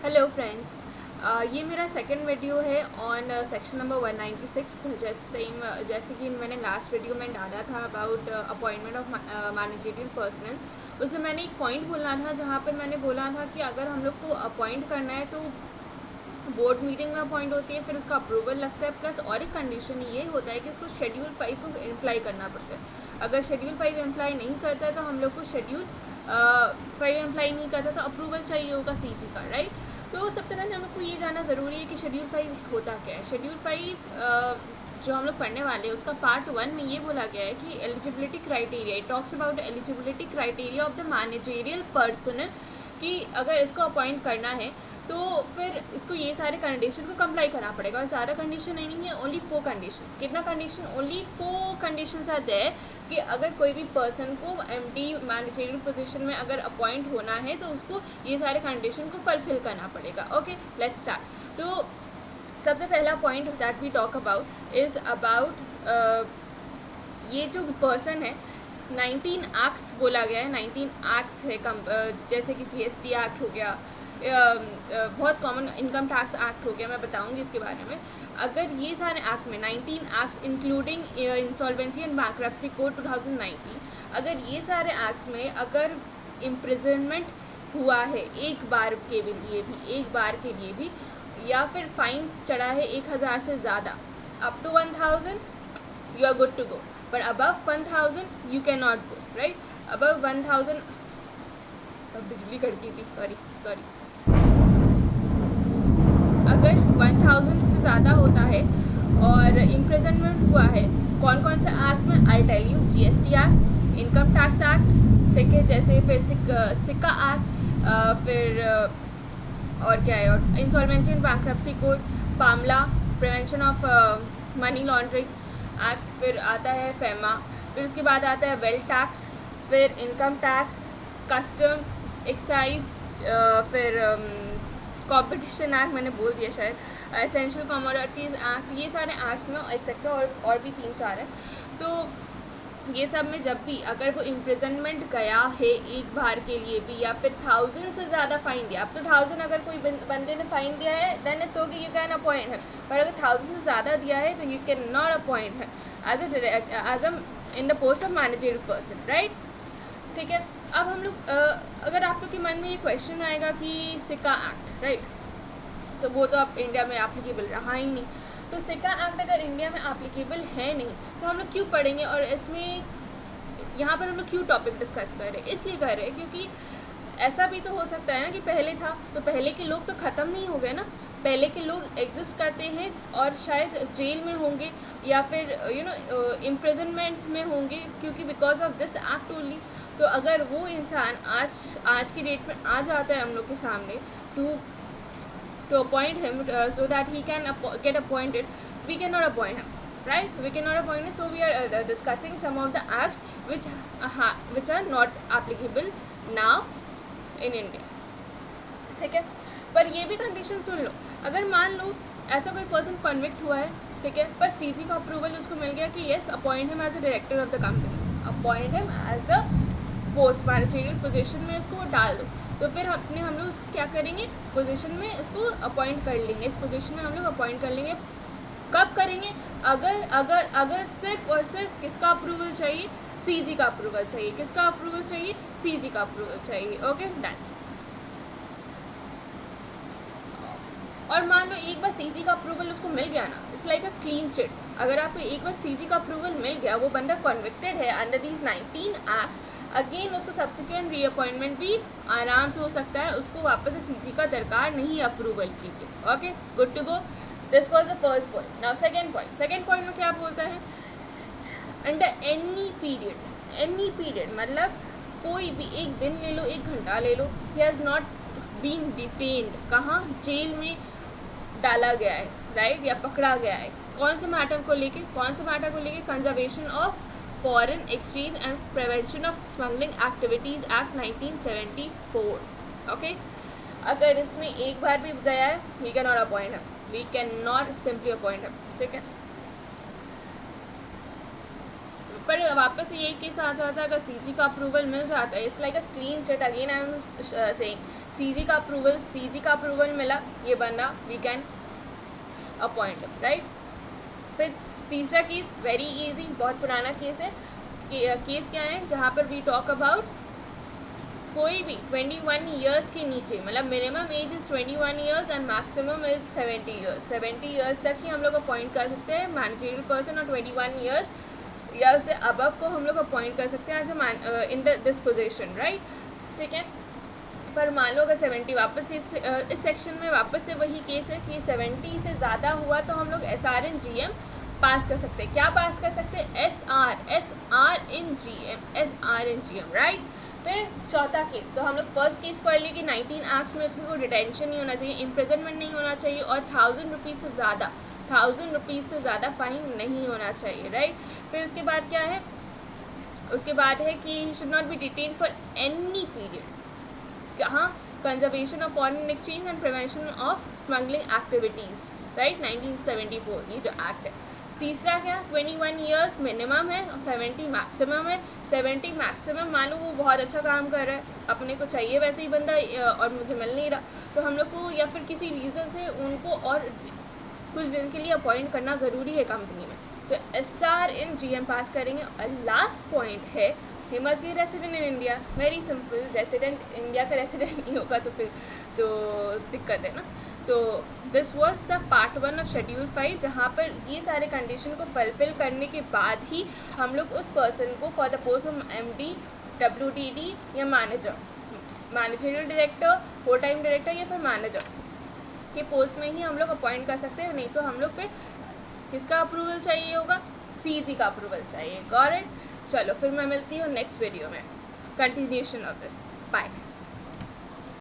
Hello friends, ये मेरा second video है ऑन सेक्शन नंबर 196। जैसे कि मैंने लास्ट वीडियो में डाला था about appointment of managerial personal. उसमें मैंने एक पॉइंट बोलना था जहाँ पर मैंने बोला था कि अगर हम लोग को अपॉइंट करना है तो बोर्ड मीटिंग में अपॉइंट होती है, फिर उसका अप्रूवल लगता है, प्लस और एक कंडीशन ये होता है कि उसको शेड्यूल 5 को इम्प्लाई करना पड़ता है। अगर शेड्यूल 5 इम्प्लाई नहीं करता है तो हम लोग को शेड्यूल 5 इम्प्लाई नहीं करता तो अप्रूवल चाहिए होगा सीजी का, राइट। तो सबसे पहले हम लोग को ये जानना ज़रूरी है कि शेड्यूल 5 होता क्या है। शेड्यूल 5 जो हम लोग पढ़ने वाले हैं उसका पार्ट 1 में ये बोला गया है कि eligibility criteria, it talks about eligibility criteria of the managerial person, कि अगर इसको अपॉइंट करना है तो फिर इसको ये सारे कंडीशन को कंप्लाई करना पड़ेगा। और सारा कंडीशन नहीं है, ओनली 4 कंडीशंस। कितना condition? Only 4 conditions are there कि अगर कोई भी पर्सन को एमडी मैनेजरियल पोजीशन में अगर अपॉइंट होना है तो उसको ये सारे कंडीशन को फुलफिल करना पड़ेगा। Okay, let's start. तो सबसे पहला point that we talk about is about ये जो पर्सन है 19 एक्ट्स बोला गया है। 19 एक्ट्स है जैसे कि जीएसटी एक्ट हो गया, बहुत कॉमन इनकम टैक्स एक्ट हो गया, मैं बताऊंगी इसके बारे में। अगर ये सारे एक्ट में 19 acts including insolvency and bankruptcy code 2019, अगर ये सारे एक्ट्स में अगर इम्प्रिजनमेंट हुआ है एक बार के लिए भी या फिर फाइन चढ़ा है 1000 से ज़्यादा, up to 1000 you are good to go, but above 1000 you cannot go, right? above 1000 बिजली कड़की थी, सॉरी। अगर 1000 से ज़्यादा होता है और इम्प्रिजनमेंट हुआ है, कौन कौन से एक्ट में I tell you, GST act, income tax act, ठीक है, जैसे फिर सिक्का एक्ट, फिर और क्या है, और insolvency and bankruptcy code, PMLA, prevention of money laundering act, फिर आता है फेमा, फिर उसके बाद आता है वेल्थ टैक्स, फिर इनकम टैक्स, कस्टम, एक्साइज, फिर कंपटीशन एक्ट, मैंने बोल दिया शायद, एसेंशियल कमोडिटीज़ एक्ट, ये सारे एक्ट्स में एक्सेट्रा और भी 3-4 है। तो ये सब में जब भी अगर वो इम्प्रिजनमेंट गया है एक बार के लिए भी, या फिर 1000 से ज़्यादा फ़ाइन दिया, अब तो 1000 अगर कोई बंदे ने फ़ाइन दिया है then it's okay, you can appoint है। पर अगर 1000 से ज़्यादा दिया है तो यू कैन नॉट अपॉइंट है as a in the post of managerial person, right. ठीक है, अब हम लोग अगर आप लोग के मन में ये क्वेश्चन आएगा कि सिक्का एक्ट, राइट, तो वो तो अब इंडिया में एप्लीकेबल रहा ही नहीं। तो सिक्का एक्ट अगर इंडिया में एप्लीकेबल है नहीं तो हम लोग क्यों पढ़ेंगे, और इसमें यहाँ पर हम लोग क्यों टॉपिक डिस्कस कर रहे हैं? इसलिए कर रहे हैं क्योंकि ऐसा भी तो हो सकता है ना कि पहले था तो पहले के लोग तो ख़त्म नहीं हो गए ना, पहले के लोग एग्जिस्ट करते हैं और शायद जेल में होंगे या फिर इम्प्रिजनमेंट में होंगे, क्योंकि because of this act only. तो अगर वो इंसान आज की डेट में आ जाता है हम लोग के सामने to appoint him so that he can get appointed, we cannot appoint him, right? We cannot appoint him, so we are discussing some of the acts which are not applicable now in India, ठीक है। पर ये भी condition सुन लो, अगर मान लो ऐसा कोई person convict हुआ है, ठीक है, पर सीजी का अप्रूवल उसको मिल गया कि yes appoint him as a director of the company, appoint him as the post managerial position में इसको डाल दो, तो फिर हम लोग उसको क्या करेंगे, पोजीशन में इसको अपॉइंट कर लेंगे, इस पोजीशन में हम लोग अपॉइंट कर लेंगे। कब करेंगे? अगर सिर्फ और सिर्फ किसका अप्रूवल चाहिए? सीजी का अप्रूवल चाहिए। किसका अप्रूवल चाहिए? सीजी का अप्रूवल चाहिए। Okay, done. और मान लो एक बार सीजी का अप्रूवल उसको मिल गया ना, it's like a clean chit. अगर आपको एक बार सीजी का अप्रूवल मिल गया, वो बंदा कन्विक्टेड है अंडर दीज 19 एक्ट, अगेन उसको सब्सिक्वेंट रीअपॉइंटमेंट भी आराम से हो सकता है, उसको वापस से सीजी का दरकार नहीं अप्रूवल की। Okay, good to go. This was the first point. Now second point में क्या बोलता है? अंडर एनी पीरियड मतलब कोई भी एक दिन ले लो, 1 घंटा ले लो, he has not been detained, कहाँ? जेल में डाला गया है, राइट, या पकड़ा गया है। कौन से मैटर को लेके? Conservation of foreign exchange and prevention of smuggling activities act 1974। Okay, अगर इसमें एक बार भी गया है, we can not appoint him, we can not simply appoint him, ठीक है। पर वापस ये केस आ जाता है, अगर सीजी का अप्रूवल मिल जाता है, it's like a clean chit. Again I am saying CG का अप्रूवल मिला, ये बंदा वी कैन अपॉइंट, राइट। फिर तीसरा केस वेरी इजी, बहुत पुराना केस है। केस क्या है, जहाँ पर वी टॉक अबाउट कोई भी 21 ईयर्स के नीचे, मतलब minimum age is 21 years and maximum is 70 years. 70 years तक ही हम लोग अपॉइंट कर सकते हैं मैनेजरियल पर्सन, और 21 ईयर्स या उससे अबव को हम लोग अपॉइंट कर सकते हैं as a in this position, right. ठीक है, पर मान लो अगर 70 वापस इस सेक्शन में वापस से वही केस है कि 70 से ज़्यादा हुआ तो हम लोग SR इन GM पास कर सकते हैं। क्या पास कर सकते हैं? SR इन GM, राइट। फिर चौथा केस, तो हम लोग फर्स्ट केस पढ़ लिए कि 19 एक्ट्स में उसमें कोई डिटेंशन नहीं होना चाहिए, इम्प्रिजनमेंट नहीं होना चाहिए, और 1000 रुपीज़ से ज़्यादा फाइन नहीं होना चाहिए, राइट। फिर उसके बाद क्या है, उसके बाद है कि should not be detain for any period. कहाँ? Conservation of foreign exchange and prevention of smuggling activities, right, 1974 ये जो एक्ट है। तीसरा क्या, 21 ईयर्स मिनिमम है और 70 मैक्सिमम है। 70 मैक्सिमम, मान लो वो बहुत अच्छा काम कर रहा है, अपने को चाहिए वैसे ही बंदा और मुझे मिल नहीं रहा, तो हम लोग को या फिर किसी रीज़न से उनको और कुछ दिन के लिए अपॉइंट करना ज़रूरी है कंपनी में, तो SR इन GM पास करेंगे। और लास्ट पॉइंट है, he must be resident in India. Very simple, resident India का रेसिडेंट नहीं होगा तो फिर तो दिक्कत है ना। तो this was the part 1 of schedule 5, जहाँ पर ये सारे कंडीशन को फुलफिल करने के बाद ही हम लोग उस पर्सन को for the post of MD, WDD या managerial director, whole time director या फिर मैनेजर के पोस्ट में ही हम लोग अपॉइंट कर सकते हैं। नहीं तो हम लोग पे किसका अप्रूवल चाहिए होगा? CG का अप्रूवल चाहिए। Got it? चलो फिर मैं मिलती हूँ नेक्स्ट वीडियो में, कंटिन्यूशन ऑफ दिस। बाय।